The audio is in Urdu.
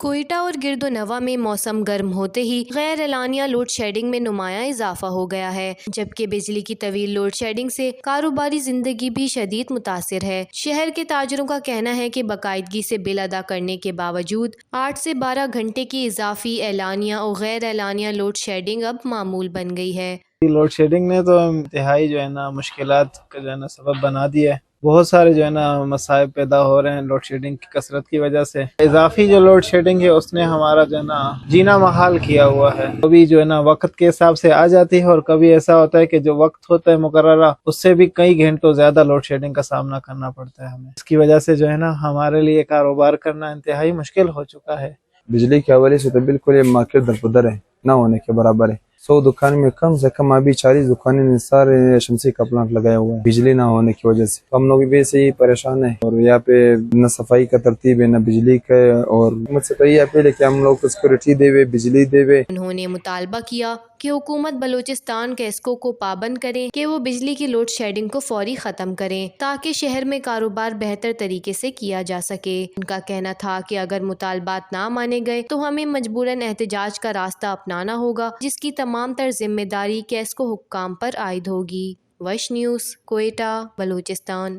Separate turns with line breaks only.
کوئٹہ اور گرد و نواح میں موسم گرم ہوتے ہی غیر اعلانیہ لوڈ شیڈنگ میں نمایاں اضافہ ہو گیا ہے، جبکہ بجلی کی طویل لوڈ شیڈنگ سے کاروباری زندگی بھی شدید متاثر ہے۔ شہر کے تاجروں کا کہنا ہے کہ باقاعدگی سے بل ادا کرنے کے باوجود 8 سے 12 گھنٹے کی اضافی اعلانیہ اور غیر اعلانیہ لوڈ شیڈنگ اب معمول بن گئی ہے۔
لوڈ شیڈنگ نے تو انتہائی مشکلات کا سبب بنا دیا ہے۔ بہت سارے مصائب پیدا ہو رہے ہیں لوڈ شیڈنگ کی کثرت کی وجہ سے۔ اضافی جو لوڈ شیڈنگ ہے اس نے ہمارا جینا محال کیا ہوا ہے۔ کبھی وقت کے حساب سے آ جاتی ہے اور کبھی ایسا ہوتا ہے کہ جو وقت ہوتا ہے مقررہ اس سے بھی کئی گھنٹوں زیادہ لوڈ شیڈنگ کا سامنا کرنا پڑتا ہے ہمیں۔ اس کی وجہ سے ہمارے لیے کاروبار کرنا انتہائی مشکل ہو چکا ہے۔
بجلی کے حوالے سے تو بالکل یہ مارکیٹ درپدر ہے، نہ ہونے کے برابر ہے۔ 100 دکان میں کم سے کم ابھی 40 دکانیں نے سارے شمسی کا پلانٹ لگایا ہوا ہے بجلی نہ ہونے کی وجہ سے۔ ہم لوگ بھی سے ہی پریشان ہیں، اور یہاں پہ نہ صفائی کا ترتیب ہے نہ بجلی کا، اور مجھ سے تو یہ اپیل ہے کہ ہم لوگ کو سیکورٹی دے وے، بجلی دے وے۔
انہوں نے مطالبہ کیا کہ حکومت بلوچستان کیسکو کو پابند کرے کہ وہ بجلی کی لوڈ شیڈنگ کو فوری ختم کریں تاکہ شہر میں کاروبار بہتر طریقے سے کیا جا سکے۔ ان کا کہنا تھا کہ اگر مطالبات نہ مانے گئے تو ہمیں مجبوراً احتجاج کا راستہ اپنانا ہوگا، جس کی تمام تر ذمہ داری کیسکو حکام پر عائد ہوگی۔ وش نیوز، کوئٹہ، بلوچستان۔